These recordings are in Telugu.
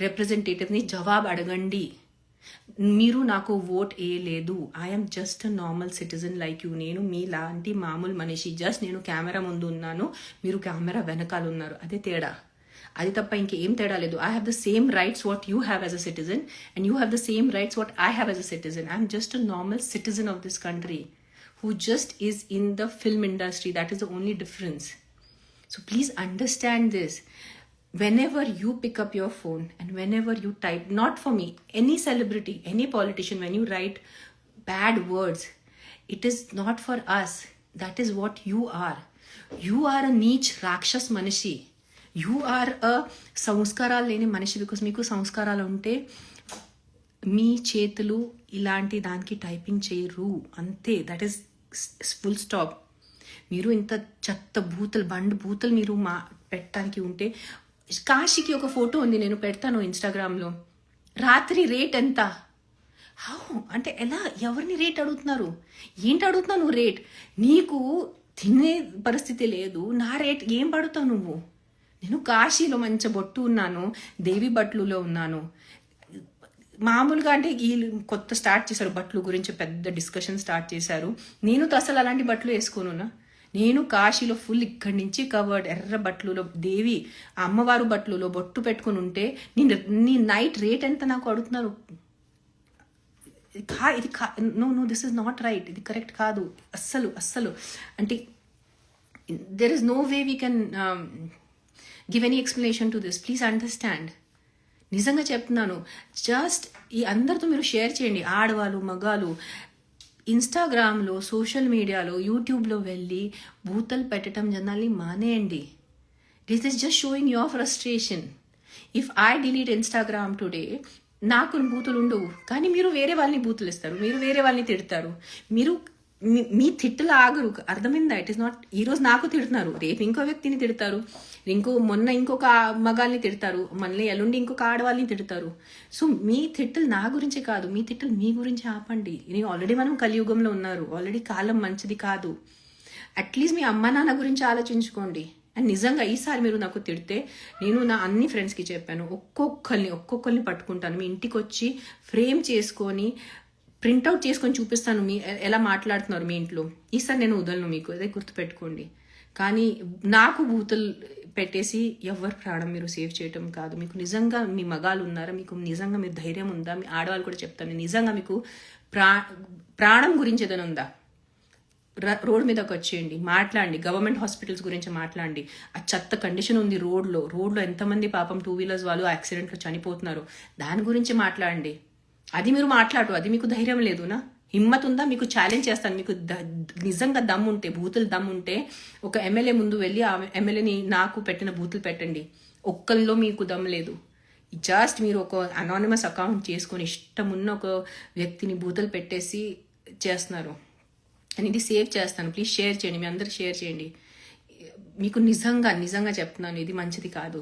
రిప్రజెంటేటివ్ని జవాబు అడగండి. మీరు నాకు ఓట్ వేయలేదు. I'm just normal citizen like you. నేను మీలాంటి మామూలు మనిషి. జస్ట్ నేను కెమెరా ముందు ఉన్నాను, మీరు కెమెరా వెనకాల ఉన్నారు. అదే తేడా. అది తప్ప ఇంకేం తేడా లేదు. I have the same rights what you have as a citizen and you have the same rights what I have as a citizen. I'm just a normal citizen of this country who just is in the film industry. That is the only difference. So please understand this. Whenever you pick up your phone and whenever you type, not for me, any celebrity, any politician, when you write bad words, it is not for us. That is what you are. You are a neech rakshas manishi. You are a సంస్కారాలు లేని మనిషి. బికాస్ మీకు సంస్కారాలు ఉంటే మీ చేతులు ఇలాంటి దానికి టైపింగ్ చేయరు, అంతే. That is full stop. మీరు ఇంత చెత్త బండు బూతులు మీరు పెట్టడానికి ఉంటే, కాశీకి ఒక ఫోటో ఉంది, నేను పెడతాను ఇన్స్టాగ్రామ్లో. రాత్రి రేట్ ఎంత? హౌ అంటే ఎలా? ఎవరిని రేట్ అడుగుతున్నారు? ఏంటి అడుగుతున్నావు నువ్వు రేట్? నీకు తినే పరిస్థితి లేదు, నా రేట్ ఏం పడుతావు నువ్వు? నేను కాశీలో మంచి బొట్టు ఉన్నాను, దేవి బట్లులో ఉన్నాను. మామూలుగా అంటే వీళ్ళు కొత్త స్టార్ట్ చేశారు బట్టలు గురించి, పెద్ద డిస్కషన్ స్టార్ట్ చేశారు. నేను అసలు అలాంటి బట్టలు వేసుకోనున్నా. నేను కాశీలో ఫుల్ ఇక్కడి నుంచి కవర్డ్ ఎర్ర బట్టలులో దేవి అమ్మవారు బట్టలులో బొట్టు పెట్టుకుని ఉంటే నీ నైట్ రేట్ ఎంత నాకు అడుగుతున్నారు? ఇది no this is not right. ఇది కరెక్ట్ కాదు అస్సలు. అంటే there is no way we can give any explanation to this. Please understand. నిజంగా చెప్తున్నాను. జస్ట్ ఈ అందరితో మీరు షేర్ చేయండి. ఆడవాళ్ళు, మగాలు, ఇన్స్టాగ్రామ్లో, సోషల్ మీడియాలో, యూట్యూబ్లో వెళ్ళి బూతలు పెట్టడం జనాల్ని మానేయండి. This is just showing your frustration. If I delete Instagram today, నాకు బూతులు ఉండవు, కానీ మీరు వేరే వాళ్ళని బూతులు ఇస్తారు, మీరు వేరే వాళ్ళని తిడతారు. మీరు మీ తిట్టులు ఆగరు. అర్థమైందా? It is not. ఈరోజు నాకు తిడుతున్నారు, రేపు ఇంకో వ్యక్తిని తిడతారు, మొన్న ఇంకొక మగాల్ని తిడతారు, మళ్ళీ ఎల్లుండి ఇంకొక ఆడవాళ్ళని తిడతారు. సో మీ తిట్టులు నా గురించి కాదు, మీ తిట్టులు మీ గురించి ఆపండి. ఆల్రెడీ మనం కలియుగంలో ఉన్నారు, ఆల్రెడీ కాలం మంచిది కాదు. అట్లీస్ట్ మీ అమ్మ నాన్న గురించి ఆలోచించుకోండి. అండ్ నిజంగా ఈసారి మీరు నాకు తిడితే, నేను నా అన్ని ఫ్రెండ్స్కి చెప్పాను, ఒక్కొక్కరిని పట్టుకుంటాను, మీ ఇంటికి వచ్చి ఫ్రేమ్ చేసుకొని ప్రింట్అవుట్ చేసుకొని చూపిస్తాను మీ ఎలా మాట్లాడుతున్నారు మీ ఇంట్లో. ఈసారి నేను వదలను మీకు, అదే గుర్తుపెట్టుకోండి. కానీ నాకు బూతులు పెట్టేసి ఎవరి ప్రాణం మీరు సేవ్ చేయటం కాదు. మీకు నిజంగా మీ మగాలు ఉన్నారా? మీకు నిజంగా మీరు ధైర్యం ఉందా? మీ ఆడవాళ్ళు కూడా చెప్తాను, నిజంగా మీకు ప్రాణం గురించి ఏదైనా ఉందా? రోడ్ మీదకి వచ్చేయండి, మాట్లాడండి. గవర్నమెంట్ హాస్పిటల్స్ గురించి మాట్లాడండి. ఆ చెత్త కండిషన్ ఉంది రోడ్లో ఎంతమంది పాపం 2 వీలర్స్ వాళ్ళు యాక్సిడెంట్లో చనిపోతున్నారు, దాని గురించి మాట్లాడండి. అది మీరు మాట్లాడు, అది మీకు ధైర్యం లేదునా? హిమ్మత్ ఉందా? మీకు ఛాలెంజ్ చేస్తాను. మీకు నిజంగా దమ్ము ఉంటే, బూతులు దమ్ము ఉంటే, ఒక ఎమ్మెల్యే ముందు వెళ్ళి ఆ ఎమ్మెల్యేని నాకు పెట్టిన బూతులు పెట్టండి. ఒక్కరిలో మీకు దమ్ము లేదు. జస్ట్ మీరు ఒక అనానిమస్ అకౌంట్ చేసుకొని ఇష్టమున్న ఒక వ్యక్తిని బూతులు పెట్టేసి చేస్తున్నారు. నేను ఇది సేవ్ చేస్తాను. ప్లీజ్ షేర్ చేయండి, మీ అందరికి షేర్ చేయండి. మీకు నిజంగా చెప్తున్నాను, ఇది మంచిది కాదు.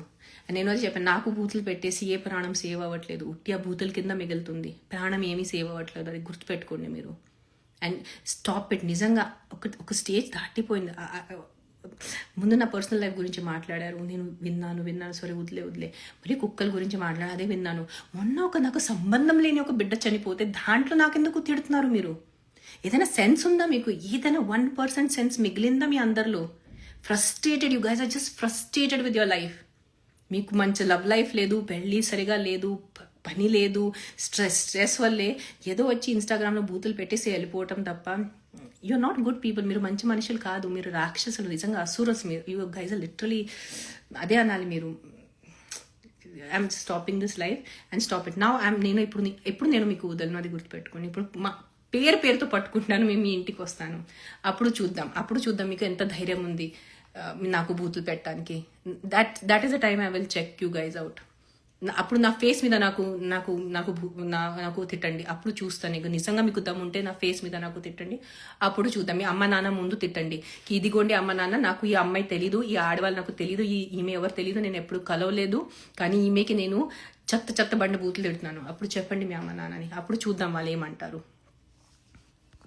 నేను అది చెప్పాను, నాకు బూతులు పెట్టేసి ఏ ప్రాణం సేవ్ అవ్వట్లేదు, ఉట్టి ఆ బూతుల కింద మిగులుతుంది, ప్రాణం ఏమీ సేవ్ అవ్వట్లేదు. అది గుర్తుపెట్టుకోండి మీరు. And stop it. నిజంగా ఒక స్టేజ్ దాటిపోయింది. ముందు నా పర్సనల్ లైఫ్ గురించి మాట్లాడారు, నేను విన్నాను. సారీ, వదిలే. మరి కుక్కల గురించి అదే విన్నాను. మొన్న నాకు సంబంధం లేని ఒక బిడ్డ చనిపోతే దాంట్లో నాకెందుకు తిడుతున్నారు మీరు? ఏదైనా సెన్స్ ఉందా మీకు? ఏదైనా 1% సెన్స్ మిగిలిందా మీ అందరిలో? Frustrated, you guys are just frustrated with your life. మీకు మంచి లవ్ లైఫ్ లేదు, పెళ్ళి సరిగా లేదు, పని లేదు, స్ట్రెస్ వల్లే ఏదో వచ్చి ఇన్స్టాగ్రామ్లో బూతులు పెట్టేసి వెళ్ళిపోవటం తప్ప you are not good people. మీరు మంచి మనుషులు కాదు, మీరు రాక్షసులు, నిజంగా అసురస్ మీరు. యూ గైస్ ఆర్ లిటరలీ అదే అనాలి మీరు. I'm stopping this life and stop it now. నేను ఎప్పుడు నేను మీకు వదలను, అది గుర్తుపెట్టుకోండి. ఇప్పుడు మా పేరుతో పట్టుకుంటాను, మేము మీ ఇంటికి వస్తాను, అప్పుడు చూద్దాం మీకు ఎంత ధైర్యం ఉంది నాకు బూతులు పెట్టడానికి. That is the time I will check you guys out. అప్పుడు నా ఫేస్ మీద నాకు తిట్టండి, అప్పుడు చూస్తాను. ఇక నిజంగా మీకు దమ్ము ఉంటే నా ఫేస్ మీద నాకు తిట్టండి, అప్పుడు చూద్దాం. మీ అమ్మ నాన్న ముందు తిట్టండి, ఇదిగోండి అమ్మ నాన్న, నాకు ఈ అమ్మాయి తెలీదు, ఈ ఆడవాళ్ళు నాకు తెలీదు, ఈమె ఎవరు తెలీదు, నేను ఎప్పుడు కలవలేదు, కానీ ఈమెకి నేను చెత్త బండి బూతులు తిడుతున్నాను, అప్పుడు చెప్పండి మీ అమ్మ నాన్నని, అప్పుడు చూద్దాం వాళ్ళు ఏమంటారు.